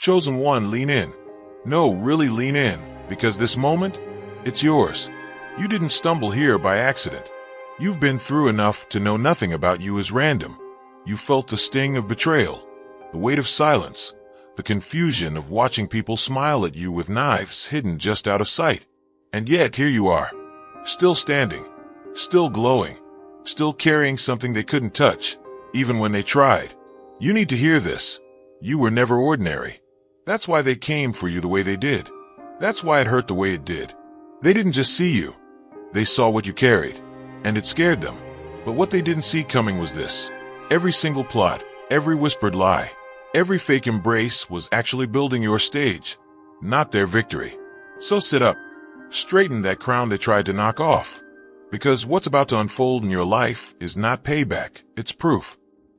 Chosen one, lean in. No, really lean in, because this moment, it's yours. You didn't stumble here by accident. You've been through enough to know nothing about you is random. You felt the sting of betrayal, the weight of silence, the confusion of watching people smile at you with knives hidden just out of sight. And yet here you are, still standing, still glowing, still carrying something they couldn't touch, even when they tried. You need to hear this. You were never ordinary. That's why they came for you the way they did. That's why it hurt the way it did. They didn't just see you. They saw what you carried, and it scared them. But what they didn't see coming was this. Every single plot, every whispered lie, every fake embrace was actually building your stage, not their victory. So sit up. Straighten that crown they tried to knock off. Because what's about to unfold in your life is not payback, it's proof.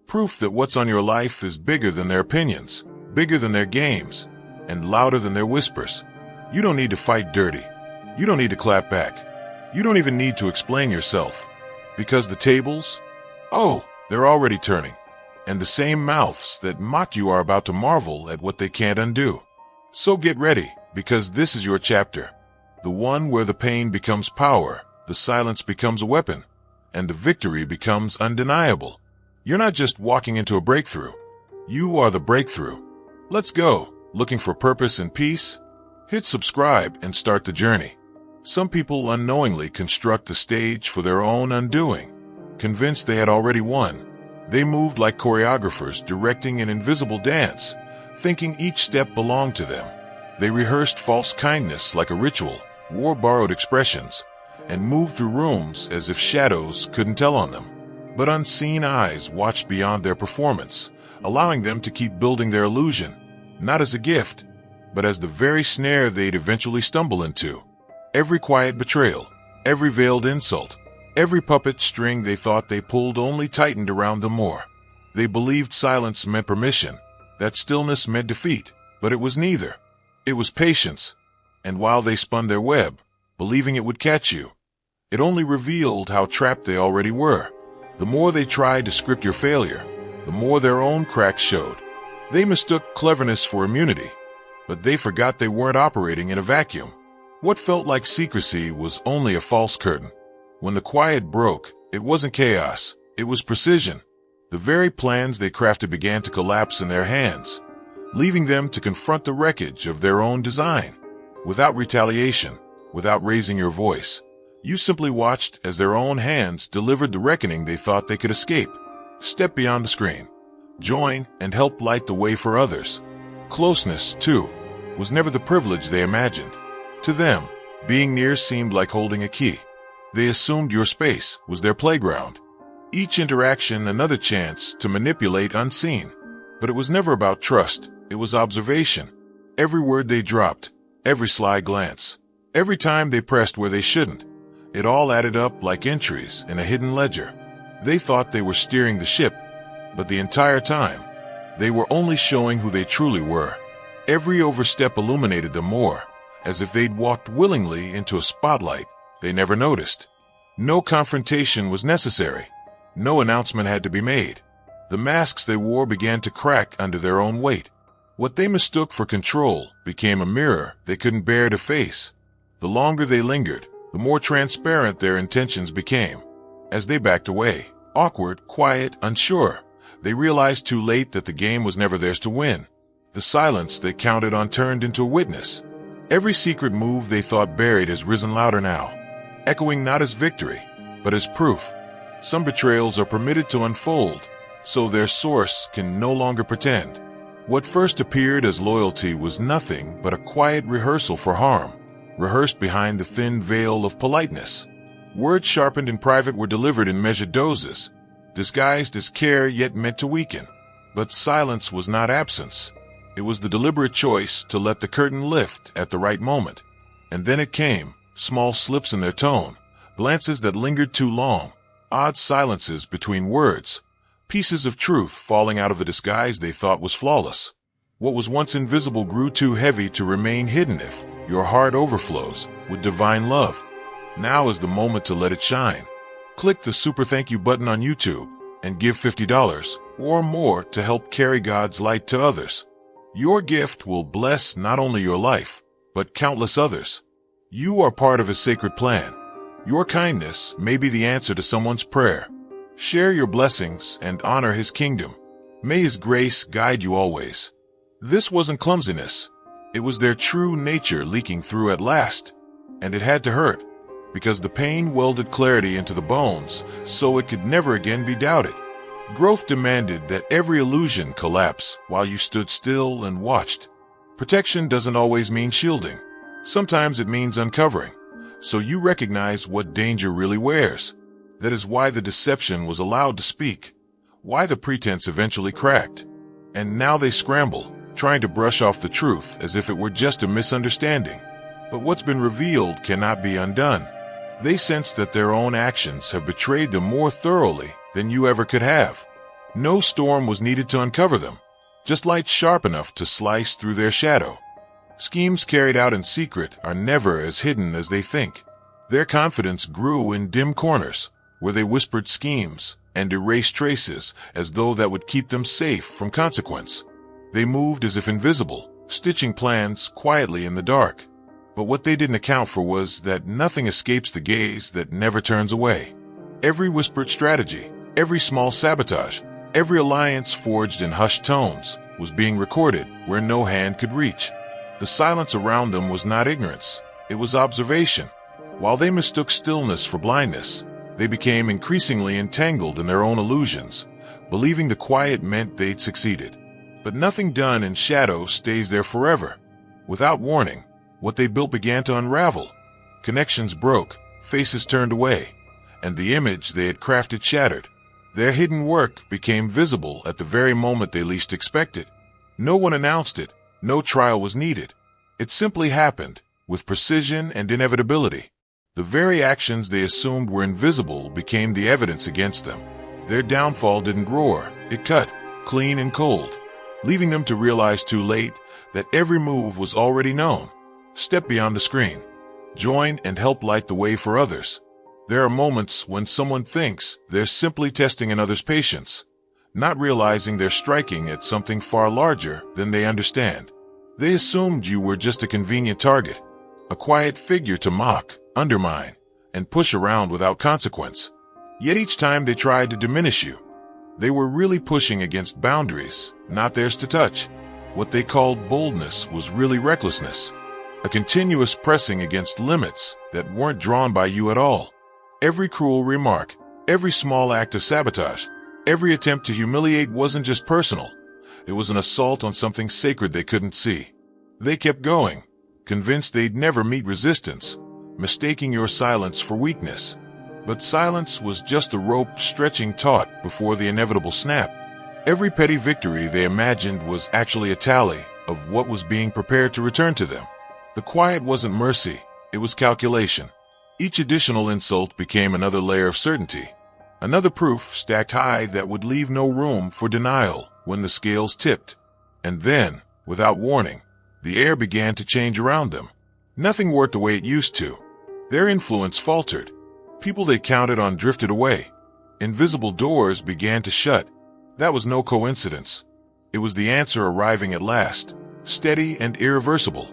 Proof that what's on your life is bigger than their opinions, bigger than their games, and louder than their whispers. You don't need to fight dirty. You don't need to clap back. You don't even need to explain yourself. Because the tables, they're already turning. And the same mouths that mocked you are about to marvel at what they can't undo. So get ready, because this is your chapter. The one where the pain becomes power, the silence becomes a weapon, and the victory becomes undeniable. You're not just walking into a breakthrough. You are the breakthrough. Let's go. Looking for purpose and peace? Hit subscribe and start the journey. Some people unknowingly construct the stage for their own undoing. Convinced they had already won, they moved like choreographers directing an invisible dance, thinking each step belonged to them. They rehearsed false kindness like a ritual, wore borrowed expressions, and moved through rooms as if shadows couldn't tell on them. But unseen eyes watched beyond their performance, allowing them to keep building their illusion, not as a gift, but as the very snare they'd eventually stumble into. Every quiet betrayal, every veiled insult, every puppet string they thought they pulled only tightened around them more. They believed silence meant permission, that stillness meant defeat, but it was neither. It was patience. And while they spun their web, believing it would catch you, it only revealed how trapped they already were. The more they tried to script your failure, the more their own cracks showed. They mistook cleverness for immunity, but they forgot they weren't operating in a vacuum. What felt like secrecy was only a false curtain. When the quiet broke, it wasn't chaos, it was precision. The very plans they crafted began to collapse in their hands, leaving them to confront the wreckage of their own design. Without retaliation, without raising your voice, you simply watched as their own hands delivered the reckoning they thought they could escape. Step beyond the screen. Join and help light the way for others. Closeness, too, was never the privilege they imagined. To them, being near seemed like holding a key. They assumed your space was their playground. Each interaction another chance to manipulate unseen. But it was never about trust, it was observation. Every word they dropped, every sly glance, every time they pressed where they shouldn't, it all added up like entries in a hidden ledger. They thought they were steering the ship, but the entire time, they were only showing who they truly were. Every overstep illuminated them more, as if they'd walked willingly into a spotlight they never noticed. No confrontation was necessary. No announcement had to be made. The masks they wore began to crack under their own weight. What they mistook for control became a mirror they couldn't bear to face. The longer they lingered, the more transparent their intentions became. As they backed away, awkward, quiet, unsure, they realized too late that the game was never theirs to win. The silence they counted on turned into a witness. Every secret move they thought buried has risen louder now, echoing not as victory, but as proof. Some betrayals are permitted to unfold, so their source can no longer pretend. What first appeared as loyalty was nothing but a quiet rehearsal for harm, rehearsed behind the thin veil of politeness. Words sharpened in private were delivered in measured doses, disguised as care yet meant to weaken. But silence was not absence. It was the deliberate choice to let the curtain lift at the right moment. And then it came, small slips in their tone, glances that lingered too long, odd silences between words, pieces of truth falling out of the disguise they thought was flawless. What was once invisible grew too heavy to remain hidden if your heart overflows with divine love. Now is the moment to let it shine. Click the super thank you button on YouTube and give $50 or more to help carry God's light to others. Your gift will bless not only your life, but countless others. You are part of his sacred plan. Your kindness may be the answer to someone's prayer. Share your blessings and honor his kingdom. May his grace guide you always. This wasn't clumsiness. It was their true nature leaking through at last. And it had to hurt, because the pain welded clarity into the bones, so it could never again be doubted. Growth demanded that every illusion collapse while you stood still and watched. Protection doesn't always mean shielding. Sometimes it means uncovering, so you recognize what danger really wears. That is why the deception was allowed to speak, why the pretense eventually cracked. And now they scramble, trying to brush off the truth as if it were just a misunderstanding. But what's been revealed cannot be undone. They sense that their own actions have betrayed them more thoroughly than you ever could have. No storm was needed to uncover them, just light sharp enough to slice through their shadow. Schemes carried out in secret are never as hidden as they think. Their confidence grew in dim corners, where they whispered schemes and erased traces as though that would keep them safe from consequence. They moved as if invisible, stitching plans quietly in the dark. But what they didn't account for was that nothing escapes the gaze that never turns away. Every whispered strategy, every small sabotage, every alliance forged in hushed tones was being recorded where no hand could reach. The silence around them was not ignorance, it was observation. While they mistook stillness for blindness, they became increasingly entangled in their own illusions, believing the quiet meant they'd succeeded. But nothing done in shadow stays there forever. Without warning, what they built began to unravel. Connections broke, faces turned away, and the image they had crafted shattered. Their hidden work became visible at the very moment they least expected. No one announced it, no trial was needed. It simply happened, with precision and inevitability. The very actions they assumed were invisible became the evidence against them. Their downfall didn't roar, it cut, clean and cold, leaving them to realize too late that every move was already known. Step beyond the screen. Join and help light the way for others. There are moments when someone thinks they're simply testing another's patience, not realizing they're striking at something far larger than they understand. They assumed you were just a convenient target, a quiet figure to mock, undermine, and push around without consequence. Yet each time they tried to diminish you, they were really pushing against boundaries, not theirs to touch. What they called boldness was really recklessness, a continuous pressing against limits that weren't drawn by you at all. Every cruel remark, every small act of sabotage, every attempt to humiliate wasn't just personal. It was an assault on something sacred they couldn't see. They kept going, convinced they'd never meet resistance, mistaking your silence for weakness. But silence was just a rope stretching taut before the inevitable snap. Every petty victory they imagined was actually a tally of what was being prepared to return to them. The quiet wasn't mercy, it was calculation. Each additional insult became another layer of certainty, another proof stacked high that would leave no room for denial when the scales tipped. And then, without warning, the air began to change around them. Nothing worked the way it used to. Their influence faltered. People they counted on drifted away. Invisible doors began to shut. That was no coincidence. It was the answer arriving at last, steady and irreversible.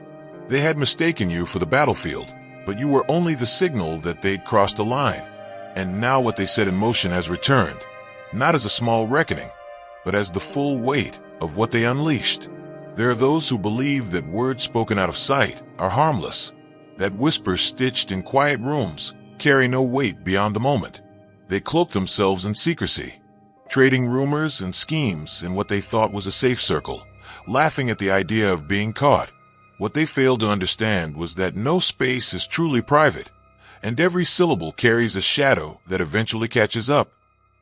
They had mistaken you for the battlefield, but you were only the signal that they'd crossed a line. And now what they set in motion has returned, not as a small reckoning, but as the full weight of what they unleashed. There are those who believe that words spoken out of sight are harmless, that whispers stitched in quiet rooms carry no weight beyond the moment. They cloak themselves in secrecy, trading rumors and schemes in what they thought was a safe circle, laughing at the idea of being caught. What they failed to understand was that no space is truly private, and every syllable carries a shadow that eventually catches up.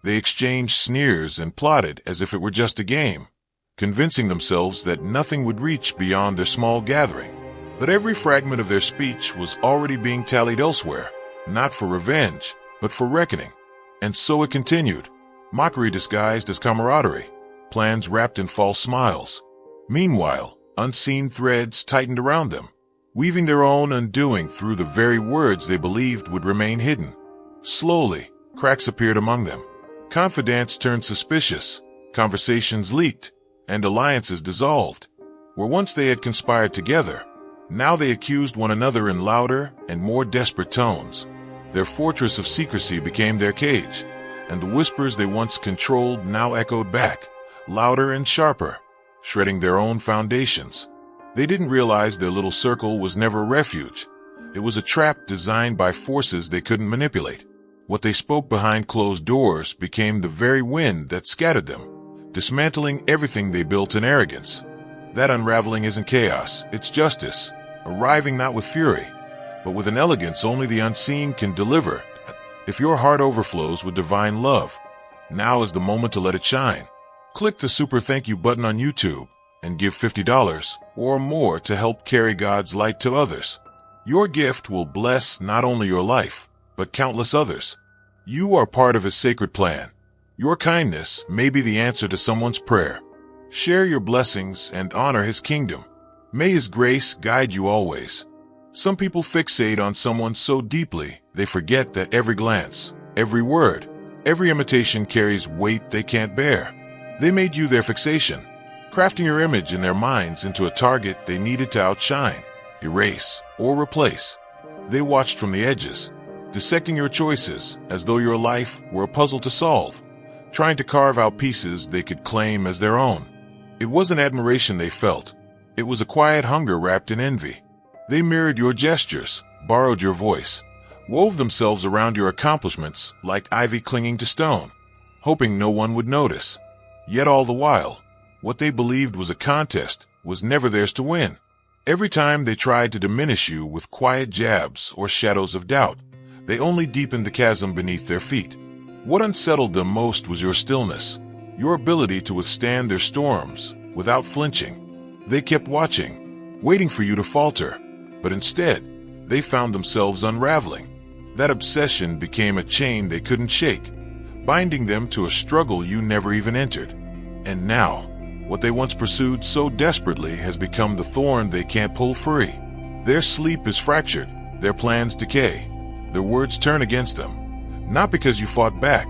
They exchanged sneers and plotted as if it were just a game, convincing themselves that nothing would reach beyond their small gathering. But every fragment of their speech was already being tallied elsewhere, not for revenge, but for reckoning. And so it continued, mockery disguised as camaraderie, plans wrapped in false smiles. Meanwhile, unseen threads tightened around them, weaving their own undoing through the very words they believed would remain hidden. Slowly, cracks appeared among them. Confidants turned suspicious, conversations leaked, and alliances dissolved. Where once they had conspired together, now they accused one another in louder and more desperate tones. Their fortress of secrecy became their cage, and the whispers they once controlled now echoed back, louder and sharper, shredding their own foundations. They didn't realize their little circle was never a refuge. It was a trap designed by forces they couldn't manipulate. What they spoke behind closed doors became the very wind that scattered them, dismantling everything they built in arrogance. That unraveling isn't chaos, it's justice, arriving not with fury, but with an elegance only the unseen can deliver. If your heart overflows with divine love, now is the moment to let it shine. Click the super thank you button on YouTube and give $50 or more to help carry God's light to others. Your gift will bless not only your life, but countless others. You are part of His sacred plan. Your kindness may be the answer to someone's prayer. Share your blessings and honor His kingdom. May His grace guide you always. Some people fixate on someone so deeply they forget that every glance, every word, every imitation carries weight they can't bear. They made you their fixation, crafting your image in their minds into a target they needed to outshine, erase, or replace. They watched from the edges, dissecting your choices as though your life were a puzzle to solve, trying to carve out pieces they could claim as their own. It wasn't admiration they felt. It was a quiet hunger wrapped in envy. They mirrored your gestures, borrowed your voice, wove themselves around your accomplishments like ivy clinging to stone, hoping no one would notice. Yet all the while, what they believed was a contest was never theirs to win. Every time they tried to diminish you with quiet jabs or shadows of doubt, they only deepened the chasm beneath their feet. What unsettled them most was your stillness, your ability to withstand their storms without flinching. They kept watching, waiting for you to falter, but instead, they found themselves unraveling. That obsession became a chain they couldn't shake, binding them to a struggle you never even entered. And now, what they once pursued so desperately has become the thorn they can't pull free. Their sleep is fractured, their plans decay, their words turn against them, not because you fought back,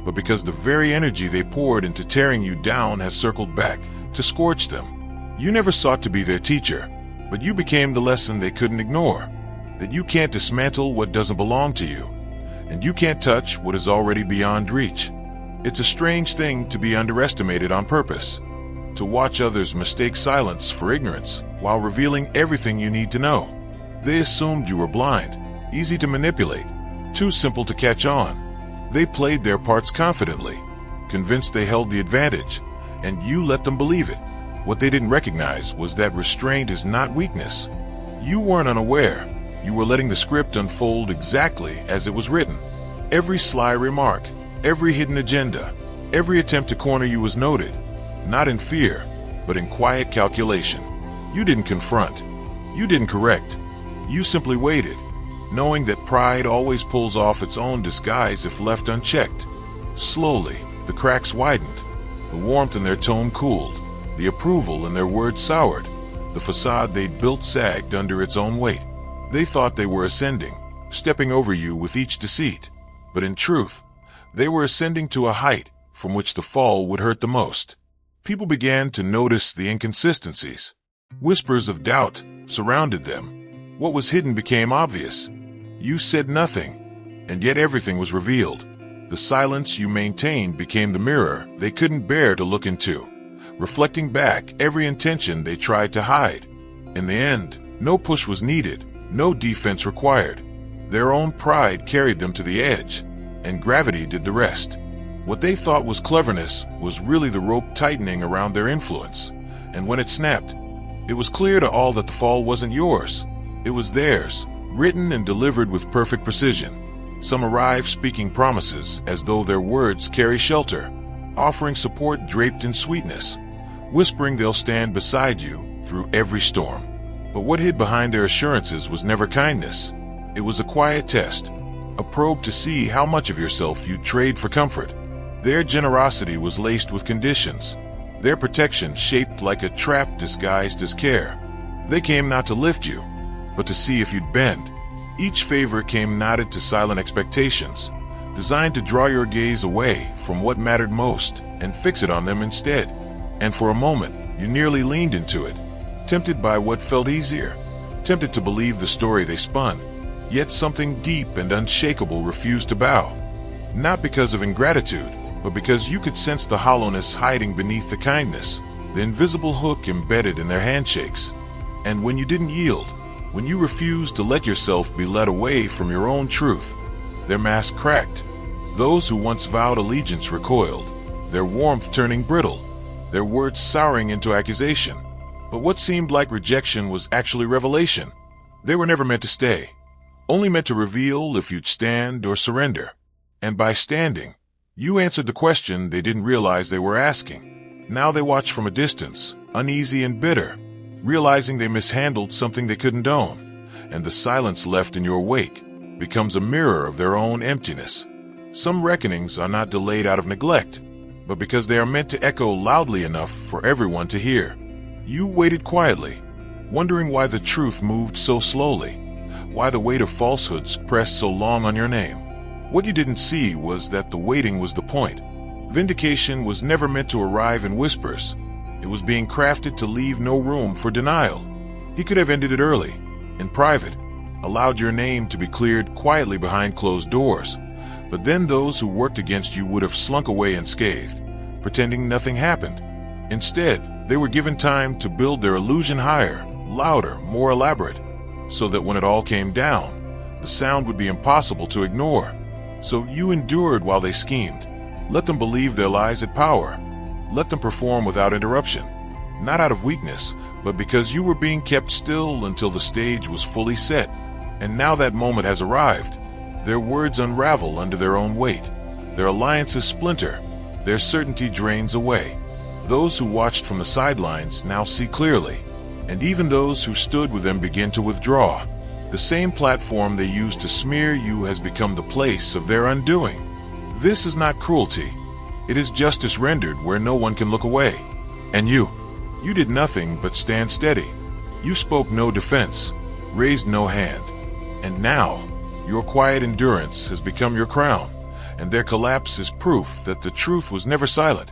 but because the very energy they poured into tearing you down has circled back to scorch them. You never sought to be their teacher, but you became the lesson they couldn't ignore, that you can't dismantle what doesn't belong to you, and you can't touch what is already beyond reach. It's a strange thing to be underestimated on purpose, to watch others mistake silence for ignorance while revealing everything you need to know. They assumed you were blind, easy to manipulate, too simple to catch on. They played their parts confidently, convinced they held the advantage, and you let them believe it. What they didn't recognize was that restraint is not weakness. You weren't unaware. You were letting the script unfold exactly as it was written. Every sly remark, every hidden agenda, every attempt to corner you was noted, not in fear, but in quiet calculation. You didn't confront. You didn't correct. You simply waited, knowing that pride always pulls off its own disguise if left unchecked. Slowly, the cracks widened. The warmth in their tone cooled. The approval in their words soured. The facade they'd built sagged under its own weight. They thought they were ascending, stepping over you with each deceit. But in truth, they were ascending to a height from which the fall would hurt the most. People began to notice the inconsistencies. Whispers of doubt surrounded them. What was hidden became obvious. You said nothing, and yet everything was revealed. The silence you maintained became the mirror they couldn't bear to look into, reflecting back every intention they tried to hide. In the end, no push was needed, no defense required. Their own pride carried them to the edge, and gravity did the rest. What they thought was cleverness was really the rope tightening around their influence, and when it snapped, it was clear to all that the fall wasn't yours. It was theirs, written and delivered with perfect precision. Some arrive speaking promises as though their words carry shelter, offering support draped in sweetness, whispering they'll stand beside you through every storm. But what hid behind their assurances was never kindness. It was a quiet test, a probe to see how much of yourself you'd trade for comfort. Their generosity was laced with conditions, their protection shaped like a trap disguised as care. They came not to lift you, but to see if you'd bend. Each favor came knotted to silent expectations, designed to draw your gaze away from what mattered most and fix it on them instead. And for a moment, you nearly leaned into it, tempted by what felt easier, tempted to believe the story they spun. Yet something deep and unshakable refused to bow. Not because of ingratitude, but because you could sense the hollowness hiding beneath the kindness, the invisible hook embedded in their handshakes. And when you didn't yield, when you refused to let yourself be led away from your own truth, their mask cracked. Those who once vowed allegiance recoiled, their warmth turning brittle, their words souring into accusation. But what seemed like rejection was actually revelation. They were never meant to stay, only meant to reveal if you'd stand or surrender. And by standing, you answered the question they didn't realize they were asking. Now they watch from a distance, uneasy and bitter, realizing they mishandled something they couldn't own, and the silence left in your wake becomes a mirror of their own emptiness. Some reckonings are not delayed out of neglect, but because they are meant to echo loudly enough for everyone to hear. You waited quietly, wondering why the truth moved so slowly, why the weight of falsehoods pressed so long on your name. What you didn't see was that the waiting was the point. Vindication was never meant to arrive in whispers. It was being crafted to leave no room for denial. He could have ended it early, in private, allowed your name to be cleared quietly behind closed doors. But then those who worked against you would have slunk away unscathed, pretending nothing happened. Instead, they were given time to build their illusion higher, louder, more elaborate, so that when it all came down, the sound would be impossible to ignore. So you endured while they schemed. Let them believe their lies had power. Let them perform without interruption, not out of weakness, but because you were being kept still until the stage was fully set. And now that moment has arrived. Their words unravel under their own weight. Their alliances splinter. Their certainty drains away. Those who watched from the sidelines now see clearly, and even those who stood with them begin to withdraw. The same platform they used to smear you has become the place of their undoing. This is not cruelty. It is justice rendered where no one can look away. And you did nothing but stand steady. You spoke no defense, raised no hand. And now, your quiet endurance has become your crown, and their collapse is proof that the truth was never silent.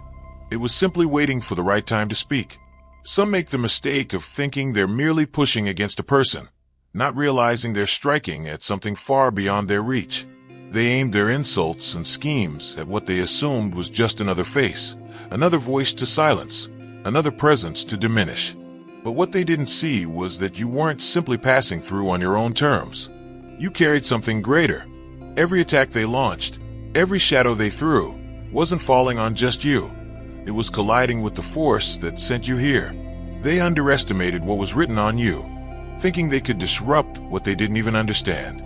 It was simply waiting for the right time to speak. Some make the mistake of thinking they're merely pushing against a person, not realizing they're striking at something far beyond their reach. They aimed their insults and schemes at what they assumed was just another face, another voice to silence, another presence to diminish. But what they didn't see was that you weren't simply passing through on your own terms. You carried something greater. Every attack they launched, every shadow they threw, wasn't falling on just you. It was colliding with the force that sent you here. They underestimated what was written on you, thinking they could disrupt what they didn't even understand.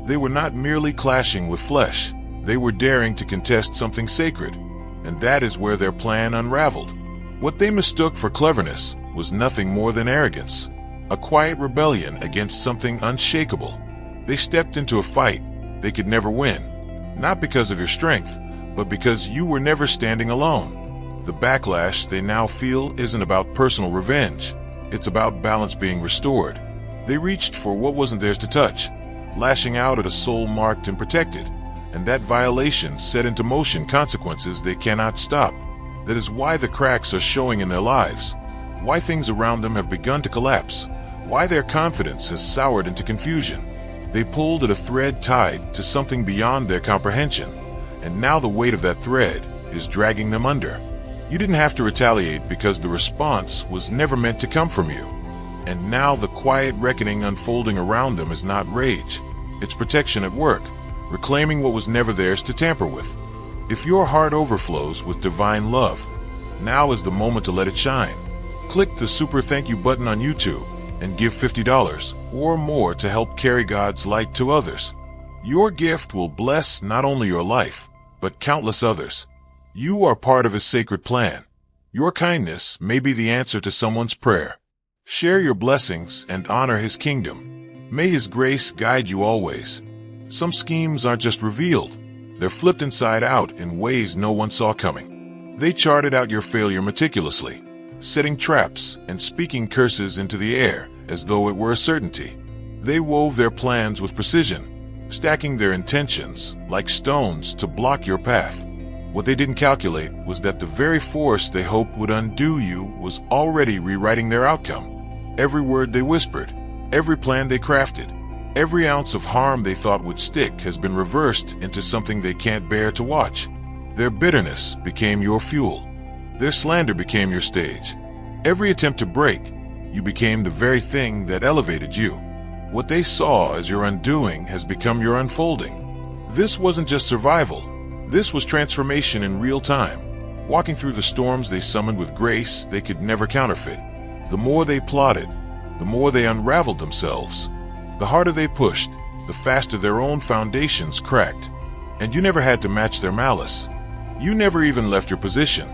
They were not merely clashing with flesh. They were daring to contest something sacred, and that is where their plan unraveled. What they mistook for cleverness was nothing more than arrogance, a quiet rebellion against something unshakable. They stepped into a fight they could never win, not because of your strength, but because you were never standing alone. The backlash they now feel isn't about personal revenge. It's about balance being restored. They reached for what wasn't theirs to touch, lashing out at a soul marked and protected, and that violation set into motion consequences they cannot stop. That is why the cracks are showing in their lives, why things around them have begun to collapse, why their confidence has soured into confusion. They pulled at a thread tied to something beyond their comprehension, and now the weight of that thread is dragging them under. You didn't have to retaliate because the response was never meant to come from you. And now the quiet reckoning unfolding around them is not rage. It's protection at work, reclaiming what was never theirs to tamper with. If your heart overflows with divine love, now is the moment to let it shine. Click the super thank you button on YouTube and give $50 or more to help carry God's light to others. Your gift will bless not only your life, but countless others. You are part of His sacred plan. Your kindness may be the answer to someone's prayer. Share your blessings and honor His kingdom. May His grace guide you always. Some schemes aren't just revealed. They're flipped inside out in ways no one saw coming. They charted out your failure meticulously, setting traps and speaking curses into the air as though it were a certainty. They wove their plans with precision, stacking their intentions like stones to block your path. What they didn't calculate was that the very force they hoped would undo you was already rewriting their outcome. Every word they whispered, every plan they crafted, every ounce of harm they thought would stick has been reversed into something they can't bear to watch. Their bitterness became your fuel. Their slander became your stage. Every attempt to break, you became the very thing that elevated you. What they saw as your undoing has become your unfolding. This wasn't just survival. This was transformation in real time. Walking through the storms they summoned with grace they could never counterfeit. The more they plotted, the more they unraveled themselves. The harder they pushed, the faster their own foundations cracked. And you never had to match their malice. You never even left your position.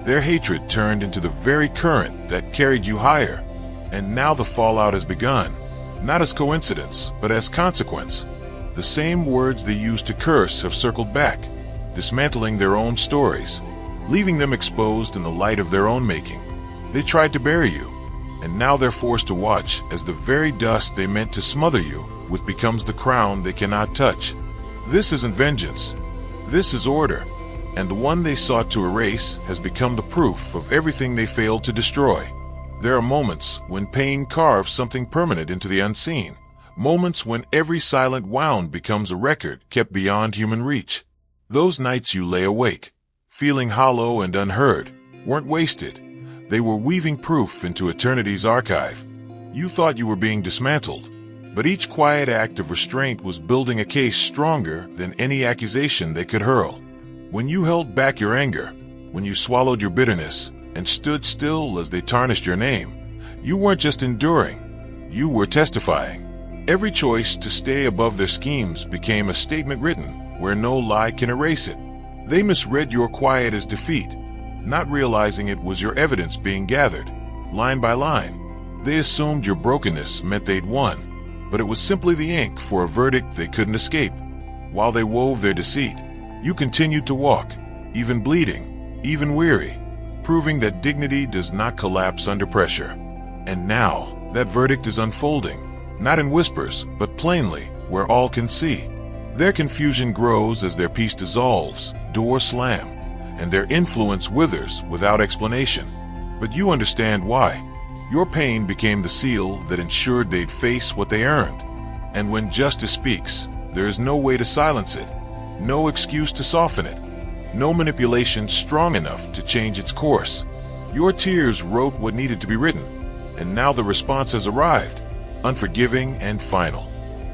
Their hatred turned into the very current that carried you higher. And now the fallout has begun, not as coincidence, but as consequence. The same words they used to curse have circled back, dismantling their own stories, leaving them exposed in the light of their own making. They tried to bury you, and now they're forced to watch as the very dust they meant to smother you with becomes the crown they cannot touch. This isn't vengeance. This is order, and the one they sought to erase has become the proof of everything they failed to destroy. There are moments when pain carves something permanent into the unseen, moments when every silent wound becomes a record kept beyond human reach. Those nights you lay awake, feeling hollow and unheard, weren't wasted. They were weaving proof into eternity's archive. You thought you were being dismantled, but each quiet act of restraint was building a case stronger than any accusation they could hurl. When you held back your anger, when you swallowed your bitterness, and stood still as they tarnished your name, you weren't just enduring, you were testifying. Every choice to stay above their schemes became a statement written where no lie can erase it. They misread your quiet as defeat, not realizing it was your evidence being gathered, line by line. They assumed your brokenness meant they'd won, but it was simply the ink for a verdict they couldn't escape. While they wove their deceit, you continued to walk, even bleeding, even weary, proving that dignity does not collapse under pressure. And now, that verdict is unfolding, not in whispers, but plainly, where all can see. Their confusion grows as their peace dissolves, doors slam, and their influence withers without explanation. But you understand why. Your pain became the seal that ensured they'd face what they earned. And when justice speaks, there is no way to silence it, no excuse to soften it, no manipulation strong enough to change its course. Your tears wrote what needed to be written, and now the response has arrived, unforgiving and final.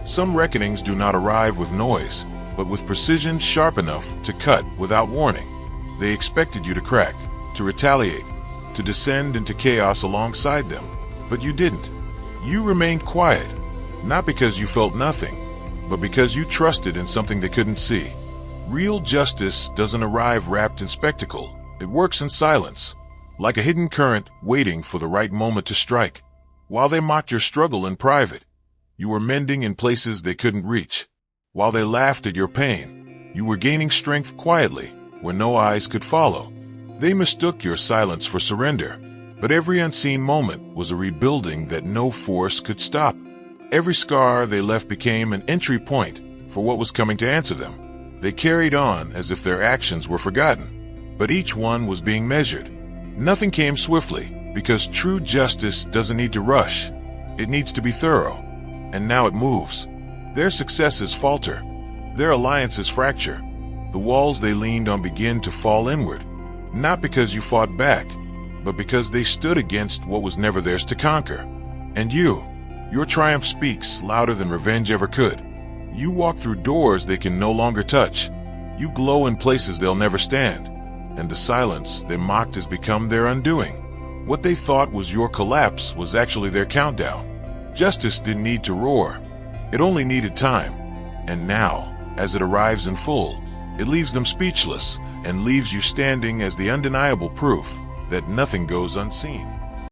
Some reckonings do not arrive with noise, but with precision sharp enough to cut without warning. They expected you to crack, to retaliate, to descend into chaos alongside them, but you didn't. You remained quiet, not because you felt nothing, but because you trusted in something they couldn't see. Real justice doesn't arrive wrapped in spectacle. It works in silence, like a hidden current waiting for the right moment to strike. While they mocked your struggle in private, you were mending in places they couldn't reach. While they laughed at your pain, you were gaining strength quietly, where no eyes could follow. They mistook your silence for surrender, but every unseen moment was a rebuilding that no force could stop. Every scar they left became an entry point for what was coming to answer them. They carried on as if their actions were forgotten, but each one was being measured. Nothing came swiftly, because true justice doesn't need to rush. It needs to be thorough. And now it moves. Their successes falter. Their alliances fracture. The walls they leaned on begin to fall inward, not because you fought back, but because they stood against what was never theirs to conquer. And your triumph speaks louder than revenge ever could. You walk through doors they can no longer touch. You glow in places they'll never stand. And the silence they mocked has become their undoing. What they thought was your collapse was actually their countdown. Justice didn't need to roar. It only needed time. And now, as it arrives in full, it leaves them speechless and leaves you standing as the undeniable proof that nothing goes unseen.